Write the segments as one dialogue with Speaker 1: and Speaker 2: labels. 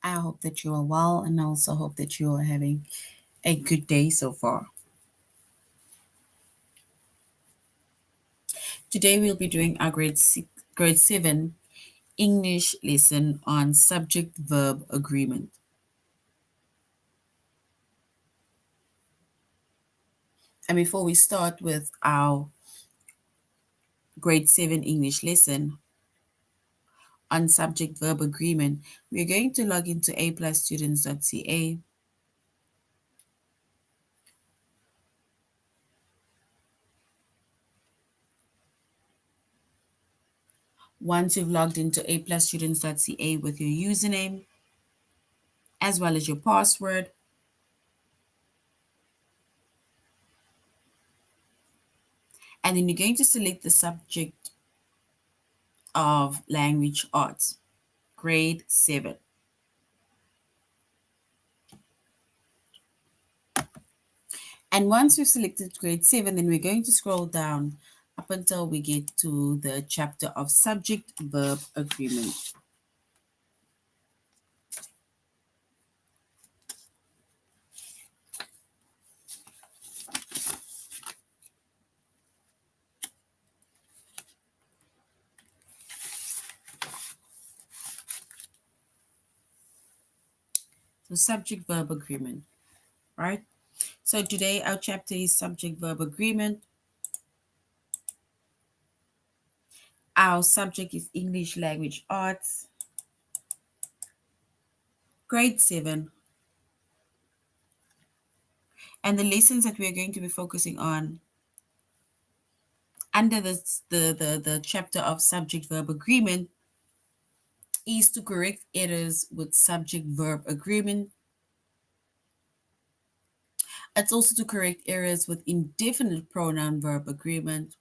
Speaker 1: I hope that you are well, and I also hope that you are having a good day so far. Today we'll be doing our grade 7 English lesson on subject-verb agreement. And before we start with our grade 7 English lesson on subject-verb agreement, we're going to log into aplusstudents.ca. Once you've logged into aplusstudents.ca with your username as well as your password, and then you're going to select the subject of language arts, grade 7. And once we've selected grade 7, then we're going to scroll down up until we get to the chapter of subject-verb agreement. So subject-verb agreement, right? So today our chapter is subject-verb agreement. Our subject is English language arts, grade 7. And the lessons that we are going to be focusing on under the chapter of subject-verb agreement is to correct errors with subject-verb agreement. It's also to correct errors with indefinite pronoun verb agreement.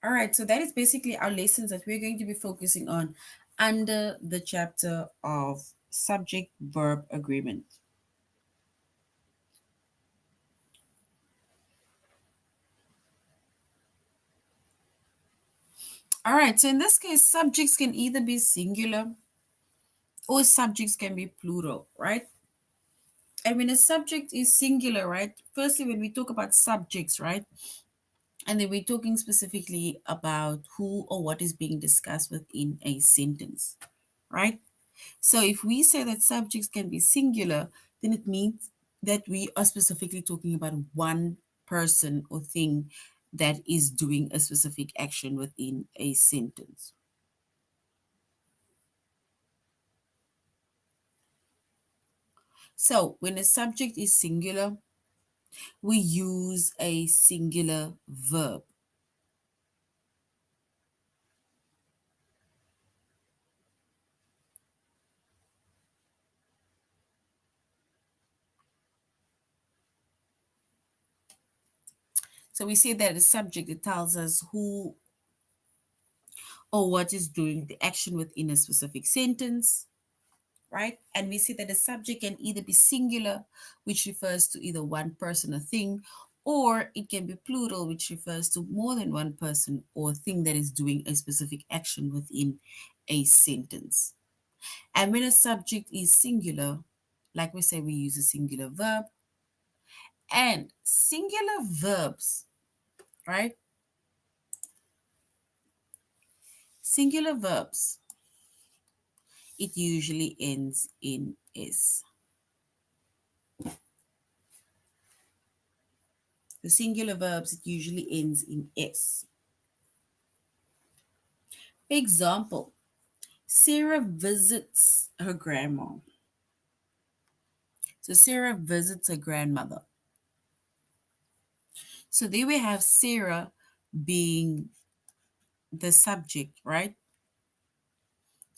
Speaker 1: All right, so that is basically our lessons that we're going to be focusing on under the chapter of subject-verb agreement. All right, so in this case, subjects can either be singular or subjects can be plural, right? And when a subject is singular, right? Firstly, when we talk about subjects, right? And then we're talking specifically about who or what is being discussed within a sentence, right? So if we say that subjects can be singular, then it means that we are specifically talking about one person or thing that is doing a specific action within a sentence. So when a subject is singular, we use a singular verb. So we say that the subject, it tells us who or what is doing the action within a specific sentence, right? And we see that the subject can either be singular, which refers to either one person or thing, or it can be plural, which refers to more than one person or thing that is doing a specific action within a sentence. And when a subject is singular, like we say, we use a singular verb. And singular verbs, right? Singular verbs, it usually ends in S. The singular verbs, it usually ends in S. Example, Sarah visits her grandma. So Sarah visits her grandmother. So there we have Sarah being the subject, right?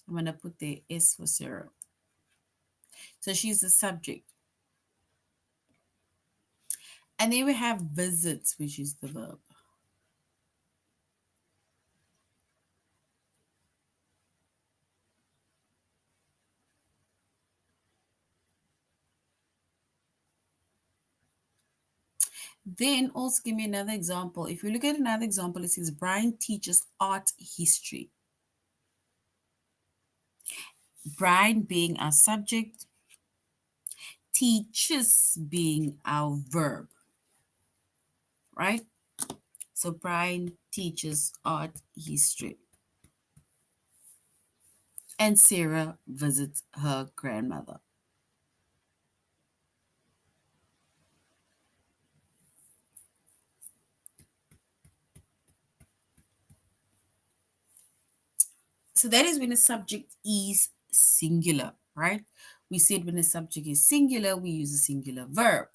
Speaker 1: I'm going to put the S for Sarah. So she's the subject. And then we have visits, which is the verb. Then also give me another example. If you look at another example, it says Brian teaches art history. Brian being our subject, teaches being our verb, right? So Brian teaches art history. And Sarah visits her grandmother. So that is when the subject is singular, right? We said when the subject is singular, we use a singular verb.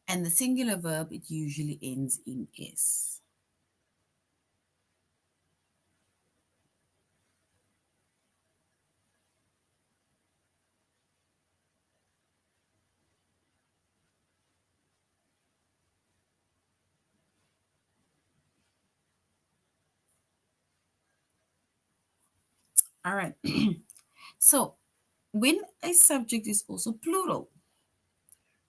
Speaker 1: And the singular verb, it usually ends in S. All right. So when a subject is also plural,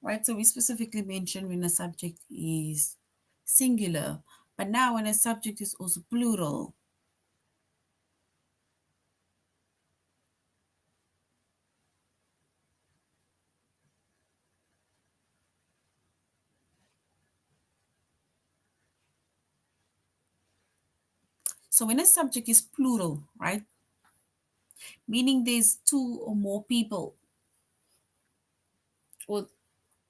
Speaker 1: right? So we specifically mentioned when a subject is singular, but now when a subject is also plural, so when a subject is plural, right, meaning there's two or more people or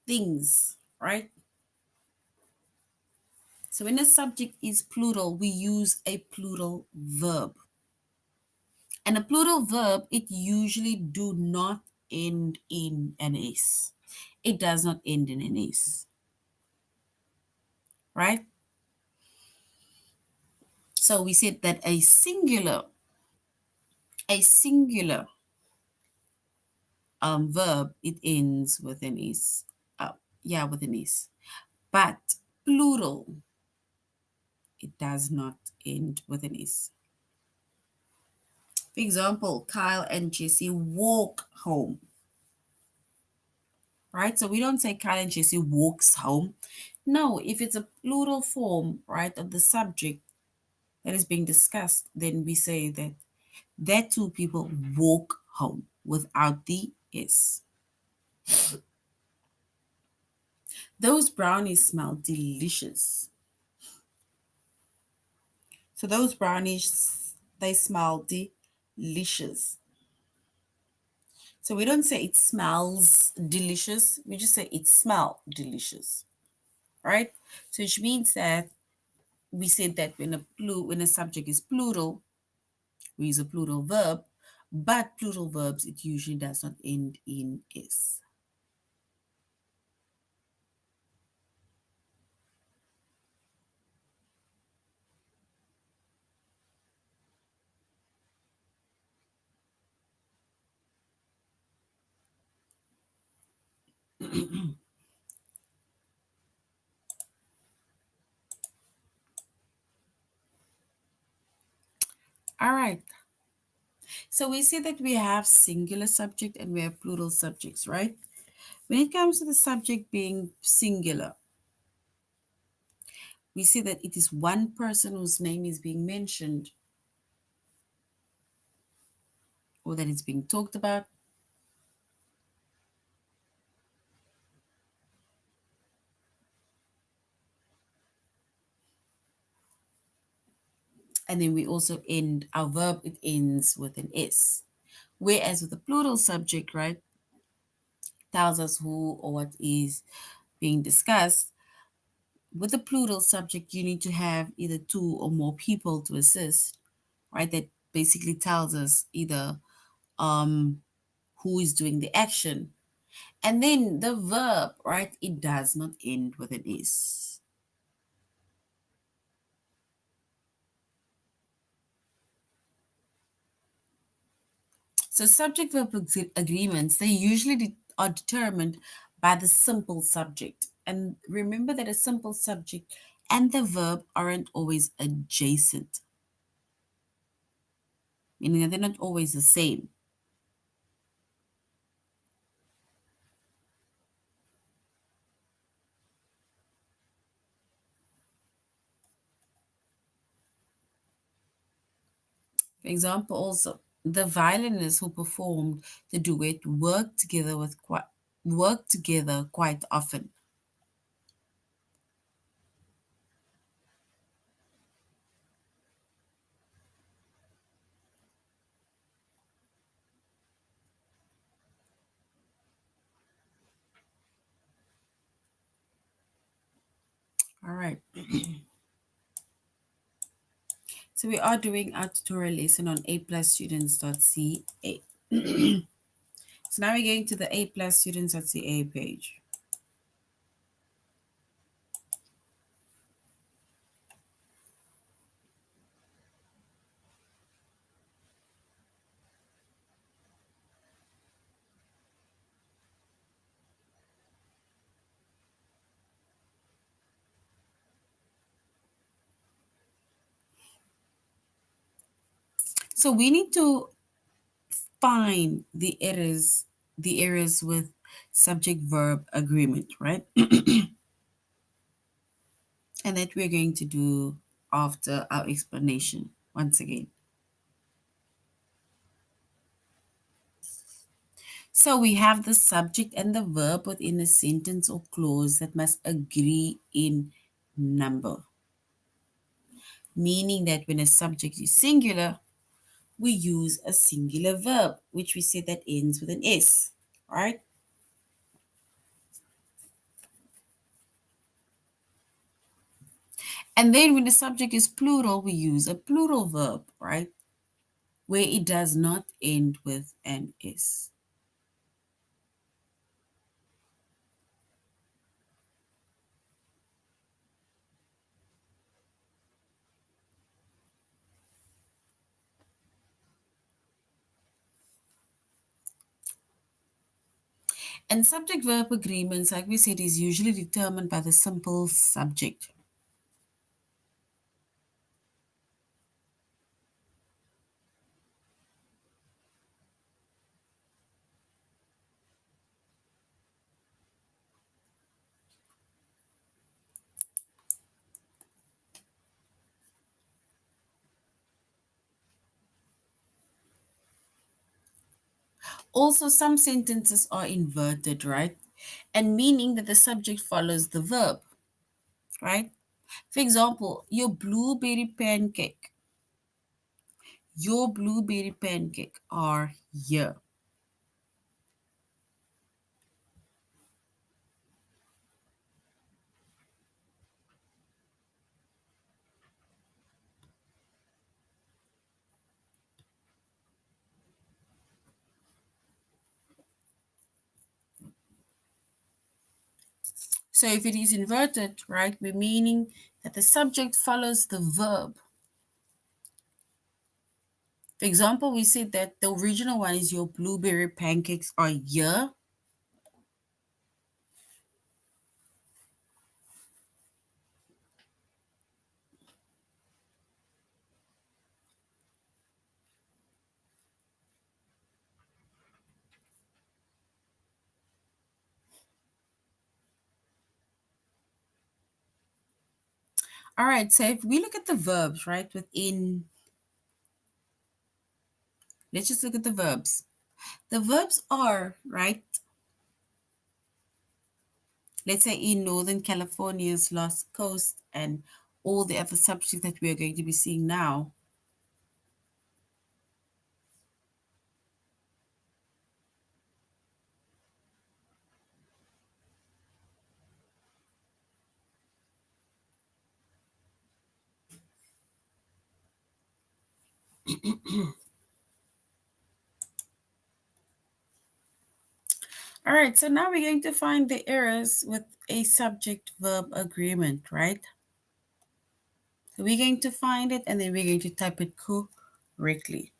Speaker 1: things, right? So when a subject is plural, we use a plural verb. And a plural verb, it usually do not end in an s. It does not end in an s, right? So we said that a singular verb, it ends with an s. Yeah, with an s. But plural, it does not end with an s. For example, Kyle and Jesse walk home, right? So we don't say Kyle and Jesse walks home. No, if it's a plural form, right, of the subject that is being discussed, then we say that two people walk home without the S. Those brownies smell delicious. So those brownies, they smell delicious. So we don't say it smells delicious. We just say it smell delicious, right? So which means that we said that when a subject is plural, we use a plural verb, but plural verbs, it usually does not end in s. All right. So we see that we have singular subject and we have plural subjects, right? When it comes to the subject being singular, we see that it is one person whose name is being mentioned or that is being talked about. And then we also end our verb, it ends with an S. Whereas with the plural subject, right, tells us who or what is being discussed. With the plural subject, you need to have either two or more people to assist, right? That basically tells us either who is doing the action. And then the verb, right? It does not end with an is. So subject verb agreements, they usually are determined by the simple subject. And remember that a simple subject and the verb aren't always adjacent, meaning that they're not always the same. For example, also, the violinists who performed the duet work together quite often. All right. So we are doing our tutorial lesson on aplusstudents.ca. So now we're going to the aplusstudents.ca page. So we need to find the errors with subject verb agreement, right? And that we're going to do after our explanation once again. So we have the subject and the verb within a sentence or clause that must agree in number, meaning that when a subject is singular, we use a singular verb, which we say that ends with an S, right? And then when the subject is plural, we use a plural verb, right? Where it does not end with an S. And subject verb agreements, like we said, is usually determined by the simple subject. Also, some sentences are inverted, right? And meaning that the subject follows the verb, right? For example, your blueberry pancake are here. So if it is inverted, right, we're meaning that the subject follows the verb. For example, we said that the original one is your blueberry pancakes are here. All right, so if we look at the verbs, right, let's just look at the verbs. The verbs are, right, let's say in Northern California's Lost Coast and all the other subjects that we are going to be seeing now. All right, so now we're going to find the errors with a subject verb agreement, right? So we're going to find it and then we're going to type it correctly.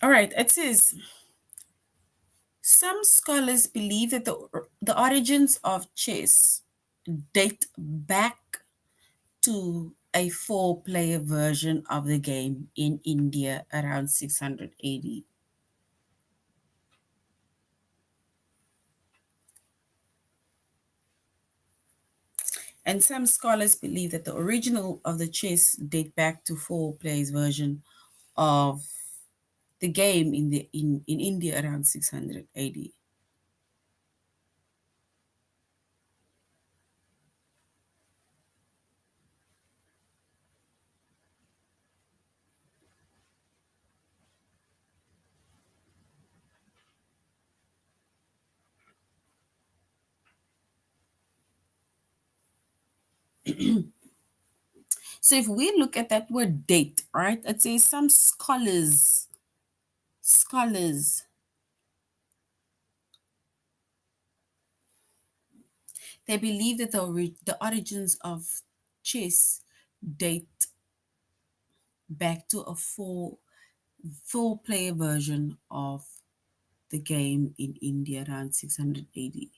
Speaker 1: All right, it says some scholars believe that the origins of chess date back to a four-player version of the game in India around 600 AD. And some scholars believe that the original of the chess date back to four players version of the game in India around 600 AD. So if we look at that word date, right, it says some scholars, they believe that the origins of chess date back to a four player version of the game in India around 600 AD.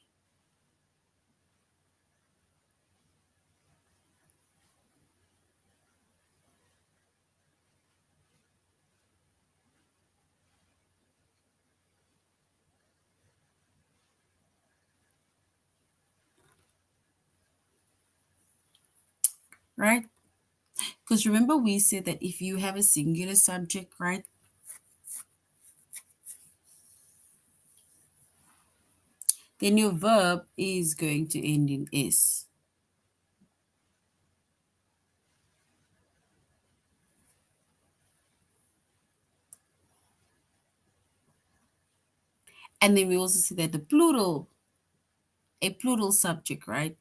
Speaker 1: Right? Because remember, we said that if you have a singular subject, right, then your verb is going to end in S. And then we also see that a plural subject, right?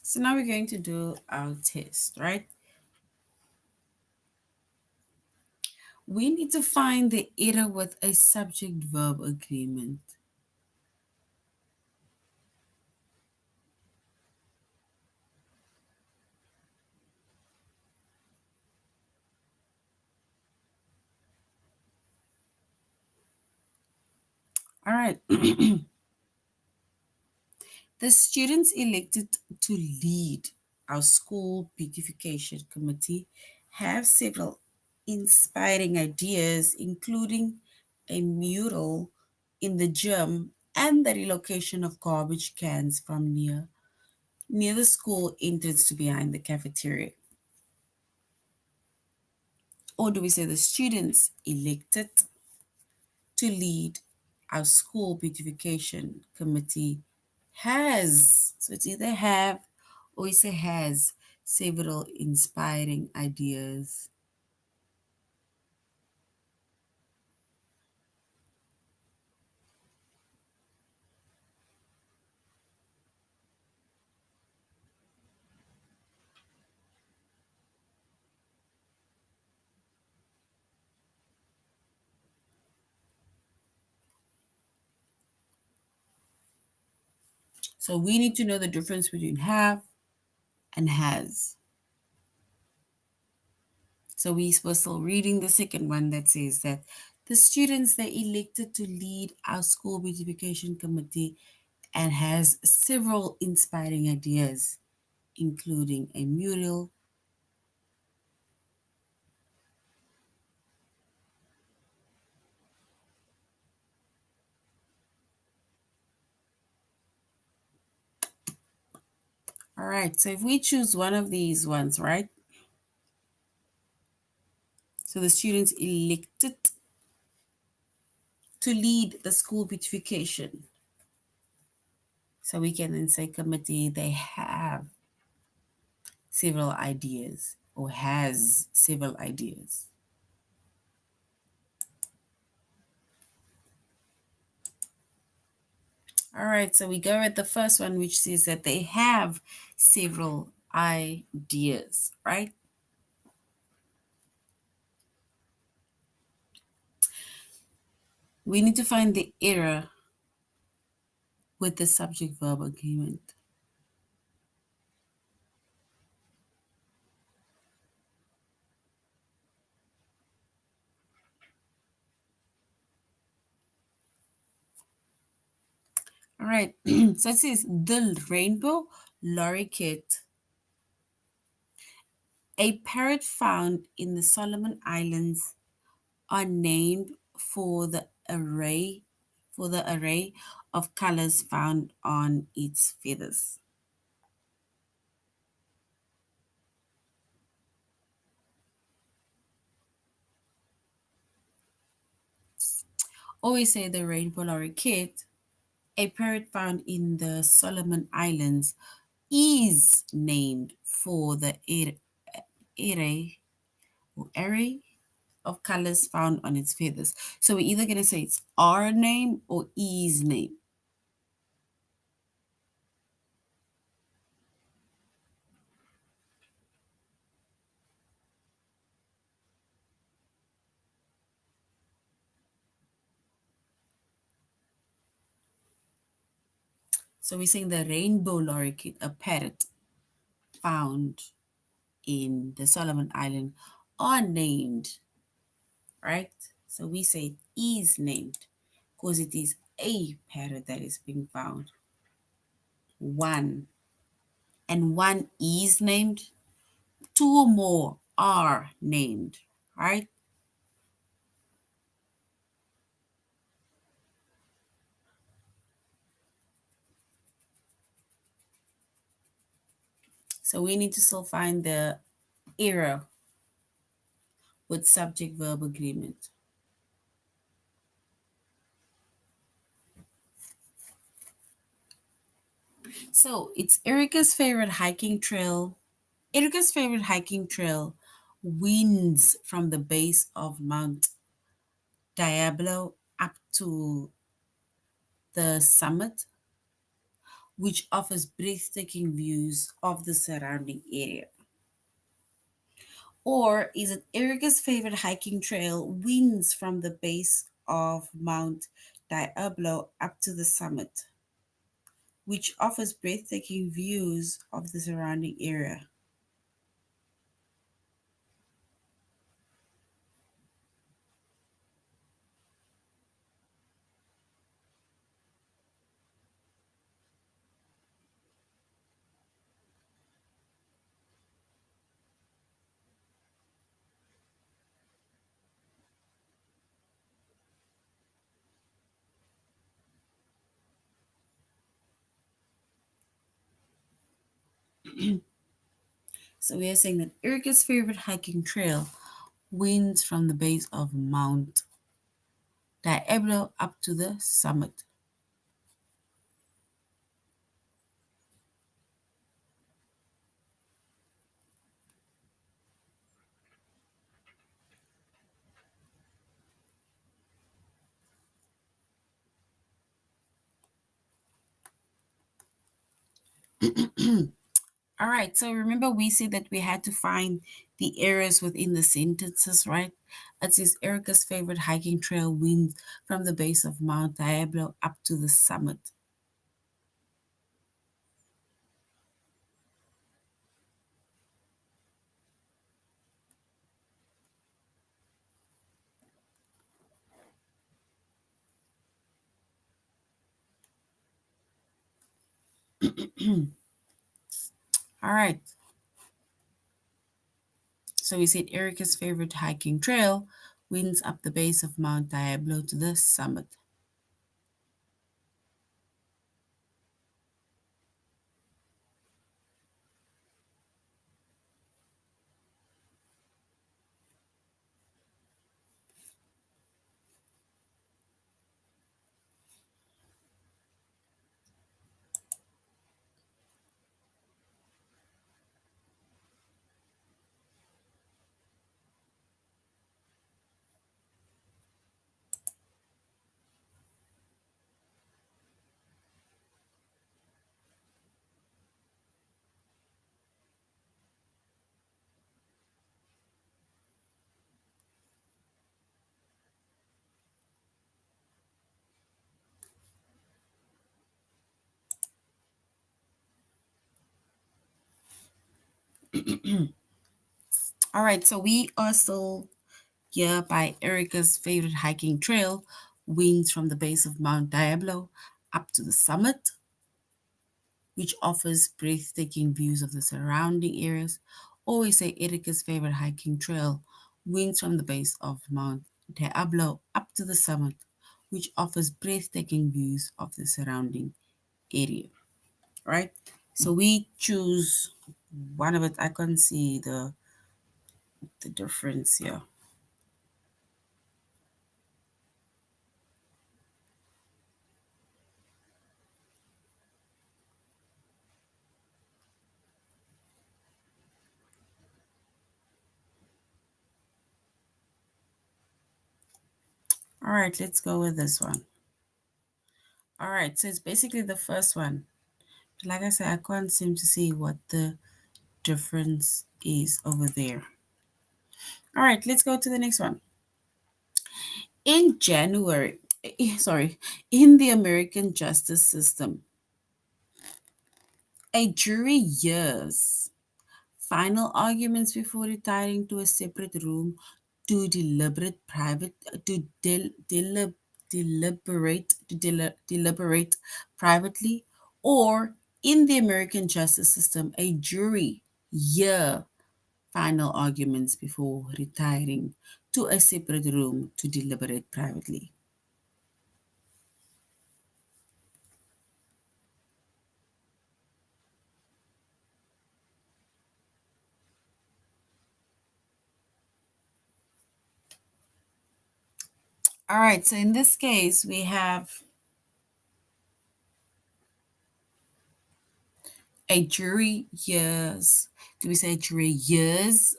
Speaker 1: So now we're going to do our test, right? We need to find the error with a subject-verb agreement. All right. The students elected to lead our school beautification committee have several inspiring ideas, including a mural in the gym and the relocation of garbage cans from near the school entrance to behind the cafeteria. Or do we say the students elected to lead our school beautification committee has, so it's either have or it's a has several inspiring ideas. So we need to know the difference between have and has. So we're still reading the second one that says that the students they elected to lead our school beautification committee and has several inspiring ideas, including a mural. All right, so if we choose one of these ones, right? So the students elected to lead the school beautification. So we can then say committee, they have several ideas or has several ideas. All right, so we go with the first one, which says that they have several ideas, right? We need to find the error with the subject verb agreement. All right, so it says the rainbow lorikeet, a parrot found in the Solomon Islands, are named for the array of colors found on its feathers. Always say the rainbow lorikeet, a parrot found in the Solomon Islands, is named for the array or array of colors found on its feathers. So we're either going to say it's our name or is name. So we're saying the rainbow lorikeet, a parrot found in the Solomon Island, are named, right? So we say is named because it is a parrot that is being found. One. And one is named. Two or more are named, right? So we need to still find the error with subject verb agreement. So it's Erica's favorite hiking trail. Erica's favorite hiking trail winds from the base of Mount Diablo up to the summit, which offers breathtaking views of the surrounding area. Or is it Erica's favorite hiking trail winds from the base of Mount Diablo up to the summit, which offers breathtaking views of the surrounding area? So we are saying that Erica's favorite hiking trail winds from the base of Mount Diablo up to the summit. All right, so remember we said that we had to find the errors within the sentences, right? It says Erica's favorite hiking trail winds from the base of Mount Diablo up to the summit. All right, so we said Erica's favorite hiking trail winds up the base of Mount Diablo to the summit. All right, so we are still here by Erica's favorite hiking trail, winds from the base of Mount Diablo up to the summit, which offers breathtaking views of the surrounding areas. Always say Erica's favorite hiking trail, winds from the base of Mount Diablo up to the summit, which offers breathtaking views of the surrounding area. Right? So we choose one of it. I can't see the difference here. All right, let's go with this one. All right, so it's basically the first one. Like I said, I can't seem to see what the difference is over there. All right, let's go to the next one. In January, sorry, in the American justice system, a jury hears final arguments before retiring to a separate room to deliberate private to deliberate privately, or in the American justice system, a jury hear final arguments before retiring to a separate room to deliberate privately. All right, so in this case, we have a jury hears. Do we say jury hears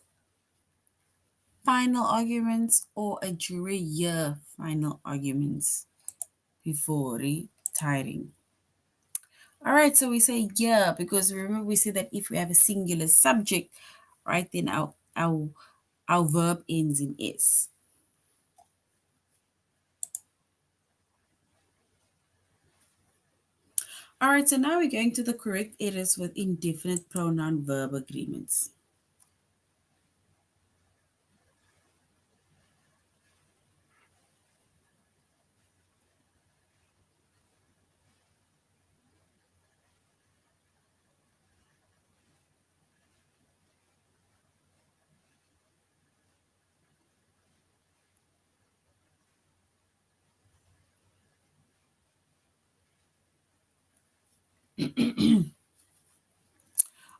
Speaker 1: final arguments or a jury hear final arguments before retiring? All right, so we say yeah because remember we say that if we have a singular subject, right, then our verb ends in s. All right, so now we're going to the correct errors with indefinite pronoun verb agreements.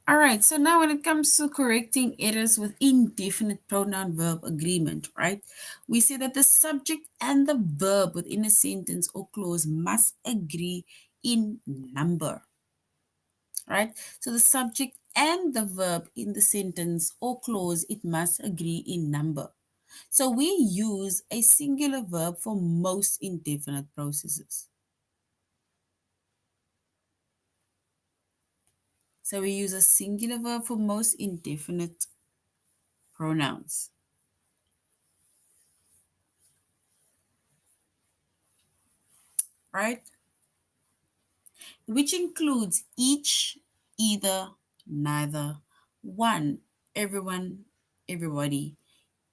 Speaker 1: All right, so now when it comes to correcting errors with indefinite pronoun verb agreement, right, we say that the subject and the verb within a sentence or clause must agree in number, right? So the subject and the verb in the sentence or clause, it must agree in number. So we use a singular verb for most indefinite processes. So we use a singular verb for most indefinite pronouns, right? Which includes each, either, neither, one, everyone, everybody,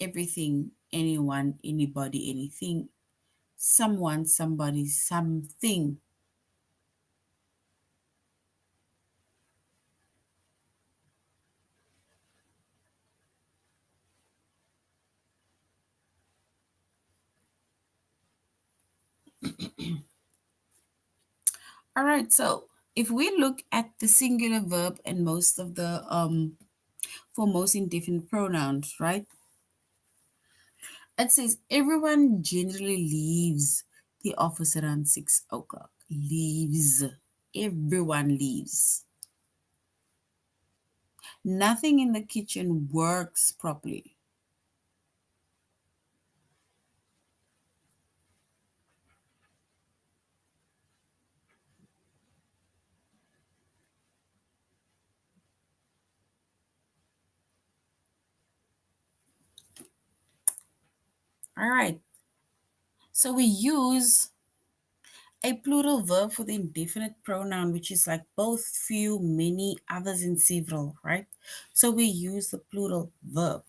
Speaker 1: everything, anyone, anybody, anything, someone, somebody, something. All right, so if we look at the singular verb and most of the for most indefinite pronouns, right? It says everyone generally leaves the office around 6 o'clock. Leaves. Everyone leaves. Nothing in the kitchen works properly. All right. So we use A plural verb for the indefinite pronoun, which is like both, few, many, others, and several, right? So we use the plural verb.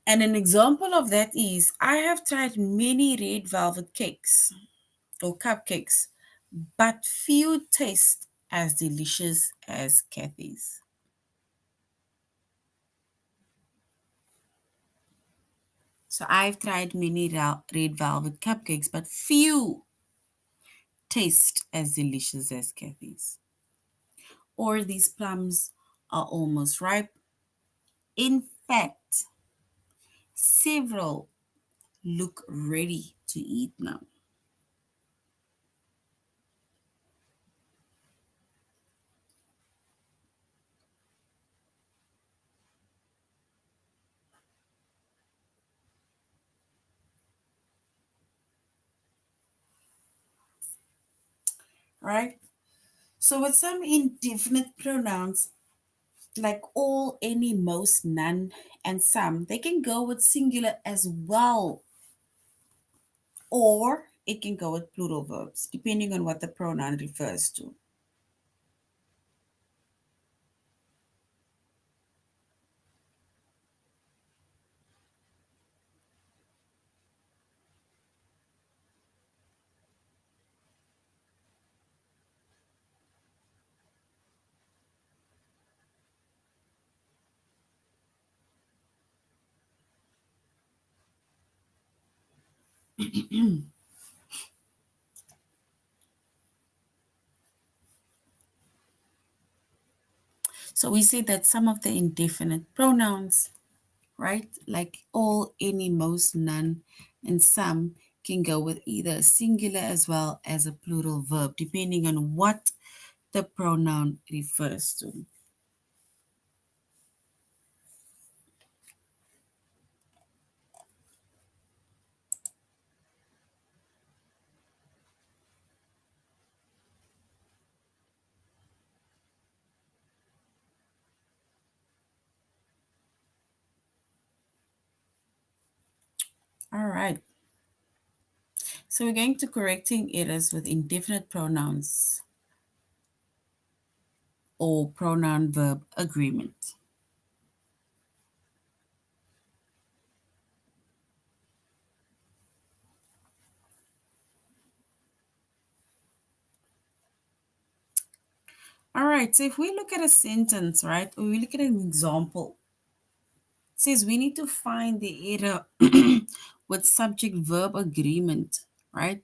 Speaker 1: And an example of that is I have tried many red velvet cakes or cupcakes, but few taste as delicious as Kathy's. So I've tried many red velvet cupcakes, but few taste as delicious as Kathy's. Or these plums are almost ripe. In fact, several look ready to eat now. Right? So with some indefinite pronouns like all, any, most, none, and some, they can go with singular as well, or it can go with plural verbs, depending on what the pronoun refers to. So we say that some of the indefinite pronouns, right, like all, any, most, none, and some, can go with either a singular as well as a plural verb, depending on what the pronoun refers to. All right. So we're going to correcting errors with indefinite pronouns or pronoun verb agreement. All right, so if we look at a sentence, right, or we look at an example, it says we need to find the error with subject verb agreement, right?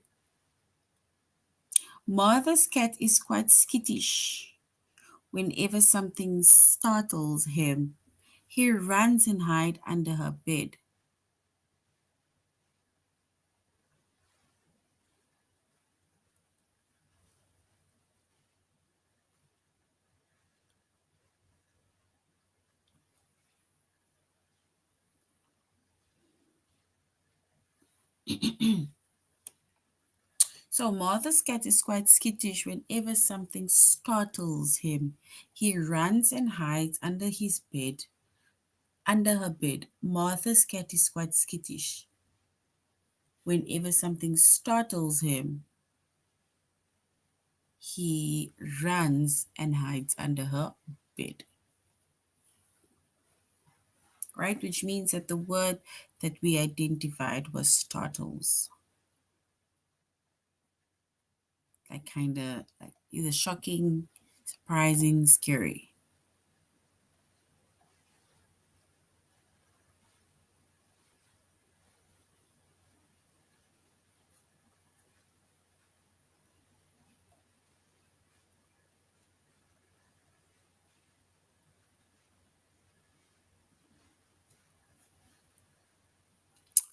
Speaker 1: Martha's cat is quite skittish. Whenever something startles him, he runs and hides under her bed. So Martha's cat is quite skittish whenever something startles him. He runs and hides under his bed, under her bed. Martha's cat is quite skittish. Whenever something startles him, he runs and hides under her bed. Right? Which means that the word that we identified was startles. Like kind of like either shocking, surprising, scary.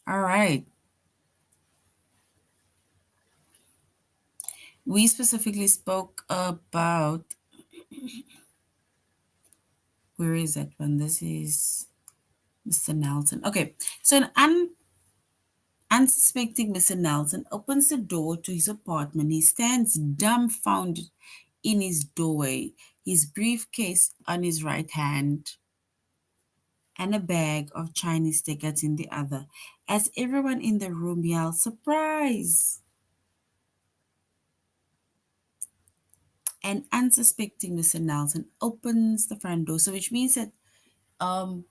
Speaker 1: All right. We specifically spoke about, where is that one? This is Mr. Nelson. Okay, so an unsuspecting Mr. Nelson opens the door to his apartment. He stands dumbfounded in his doorway, his briefcase on his right hand. and a bag of Chinese tickets in the other, as everyone in the room yells, "Surprise!" And unsuspecting Mr. Nelson opens the front door. So which means that um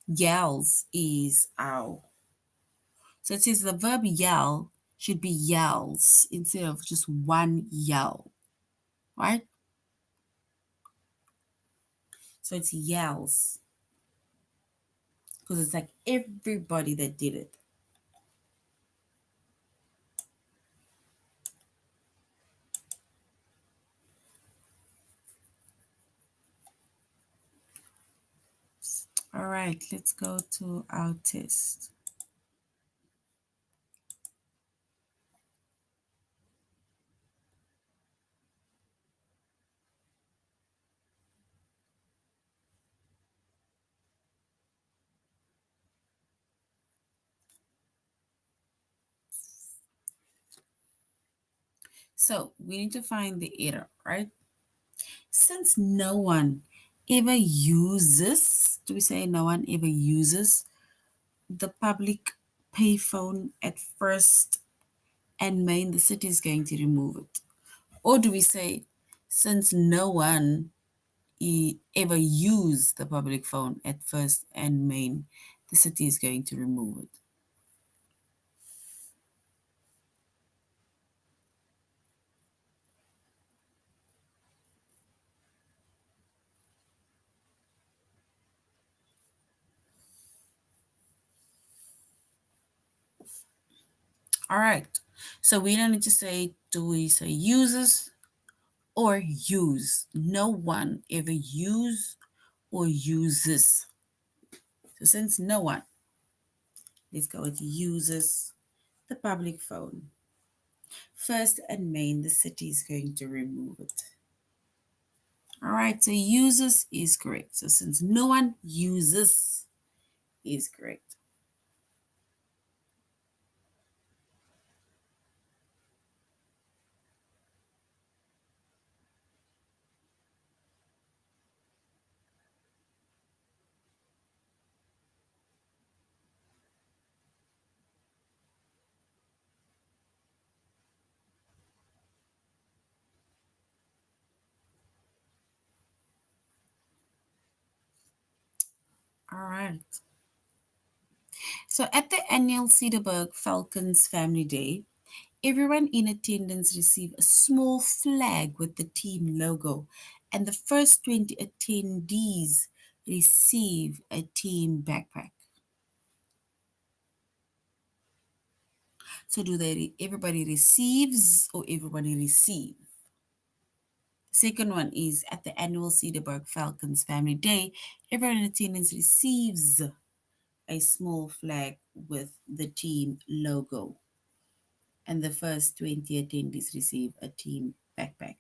Speaker 1: yells is ow. So it says the verb yell should be yells instead of just one yell, right? So it's yells because it's like everybody that did it. All right, let's go to our test. So we need to find the error, right? Since no one ever uses, do we say no one ever uses the public payphone at first and main, the city is going to remove it? Or do we say, since no one ever used the public phone at first and main, the city is going to remove it? All right. So we don't need to say, do we say uses or use? No one ever use or uses. So since no one, let's go with uses the public phone. First and main, the city is going to remove it. All right, so uses is correct. So since no one uses is correct. All right. So at the annual Cedarburg Falcons Family Day, everyone in attendance received a small flag with the team logo, and the first 20 attendees receive a team backpack. So do they everybody receives or everybody receive? The second one is at the annual Cedarburg Falcons Family Day, everyone in attendance receives a small flag with the team logo, and the first 20 attendees receive a team backpack.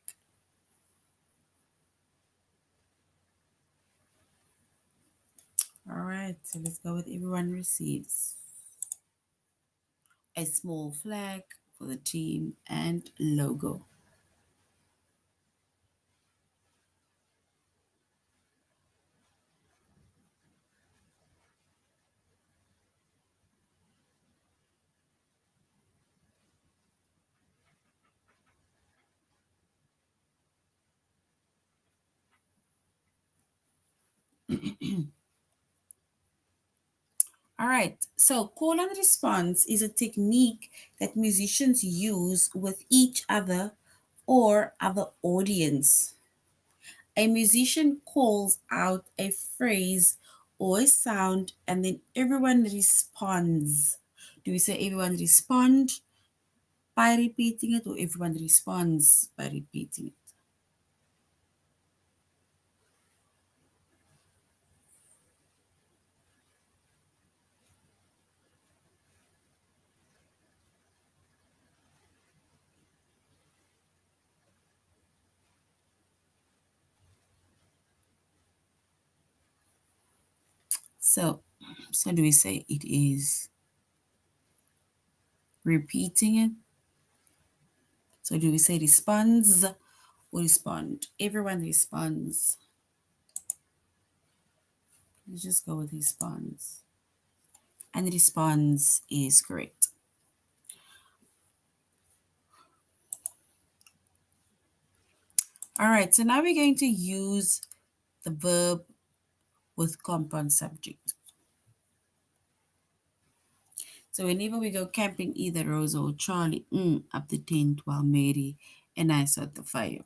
Speaker 1: All right, so let's go with everyone receives a small flag for the team and logo. All right, so call and response is a technique that musicians use with each other or other audience. A musician calls out a phrase or a sound and then everyone responds. Do we say everyone respond by repeating it or everyone responds by repeating it? So, so do we say it is repeating it? So do we say responds or respond? Everyone responds. Let's just go with responds. And responds is correct. All right, so now we're going to use the verb with compound subject. So whenever we go camping, either Rosa or Charlie up the tent while Mary and I sat the fire.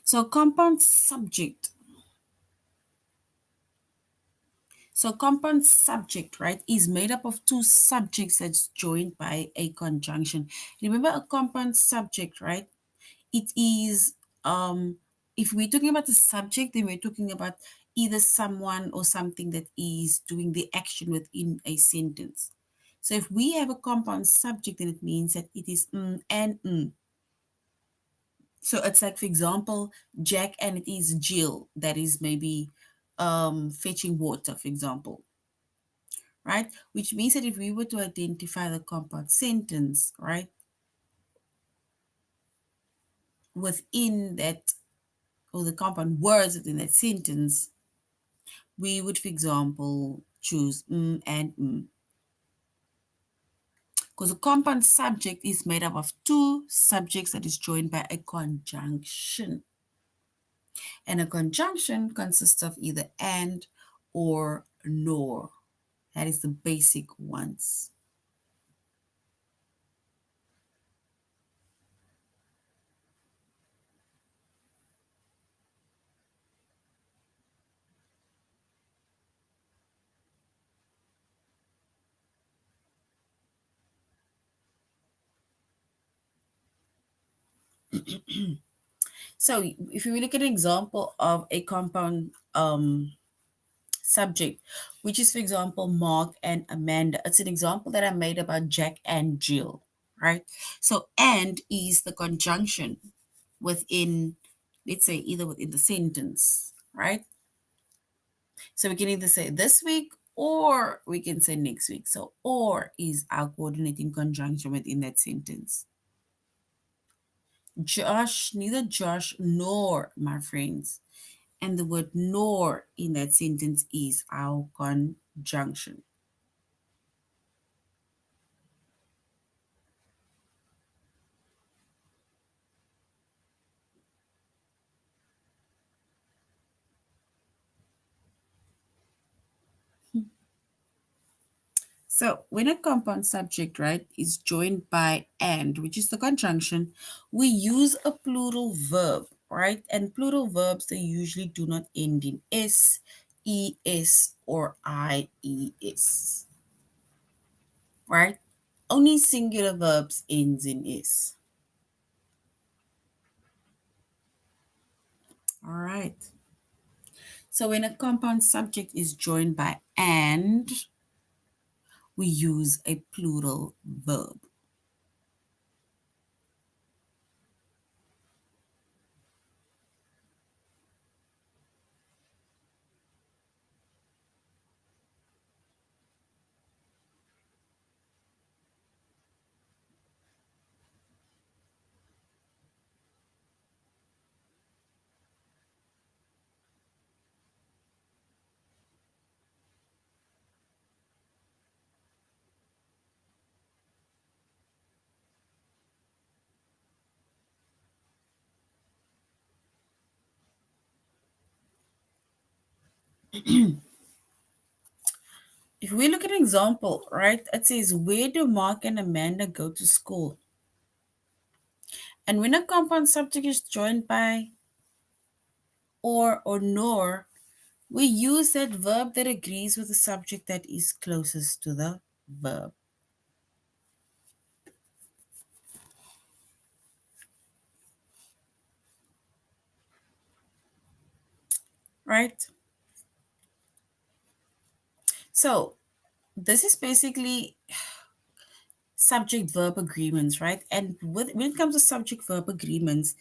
Speaker 1: So compound subject. So compound subject, right, is made up of two subjects that's joined by a conjunction. Remember a compound subject, right? It is if we're talking about the subject, then we're talking about either someone or something that is doing the action within a sentence. So if we have a compound subject, then it means that it is and So it's like, for example, Jack and it is Jill that is maybe fetching water, for example, right? Which means that if we were to identify the compound sentence, right, within that, or the compound words within that sentence, we would, for example, choose and because a compound subject is made up of two subjects that is joined by a conjunction. And a conjunction consists of either and or nor. That is the basic ones. So if you look at an example of a compound subject, which is, for example, Mark and Amanda, it's an example that I made about Jack and Jill, right? So and is the conjunction within, let's say, either within the sentence, right? So we can either say this week or we can say next week. So or is our coordinating conjunction within that sentence. Josh, neither Josh nor my friends. And the word nor in that sentence is our conjunction. So when a compound subject, right, is joined by and, which is the conjunction, we use a plural verb, right? And plural verbs, they usually do not end in s, es, or ies, right? Only singular verbs ends in s. All right. So when a compound subject is joined by and, we use a plural verb. If we look at an example, right, it says, where do Mark and Amanda go to school? And when a compound subject is joined by or nor, we use that verb that agrees with the subject that is closest to the verb. Right? So this is basically subject verb agreements, right? And when it comes to subject verb agreements,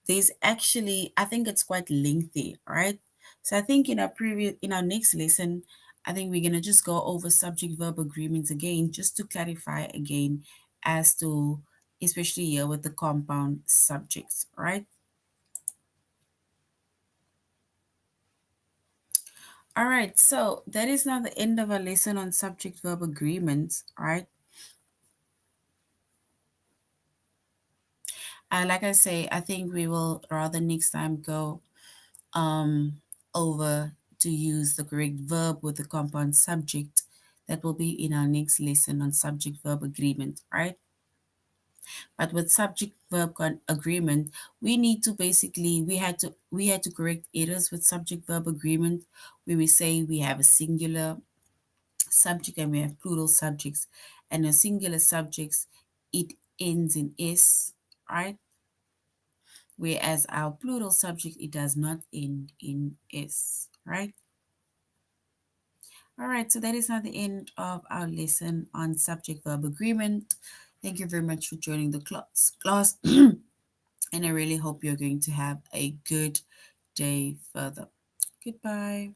Speaker 1: there's actually, I think it's quite lengthy, right? So I think in our next lesson, I think we're gonna just go over subject verb agreements again, just to clarify again as to, especially here with the compound subjects, right? All right, so that is now the end of our lesson on subject verb agreements. All right. Like I say, I think we will rather next time go um, over to use the correct verb with the compound subject. That will be in our next lesson on subject verb agreement, right? But with subject verb agreement, we need to basically we had to correct errors with subject verb agreement, where we say we have a singular subject and we have plural subjects, and a singular subjects it ends in s, right? Whereas our plural subject it does not end in s, right? All right, so that is now the end of our lesson on subject verb agreement. Thank you very much for joining the class. And I really hope you're going to have a good day further. Goodbye.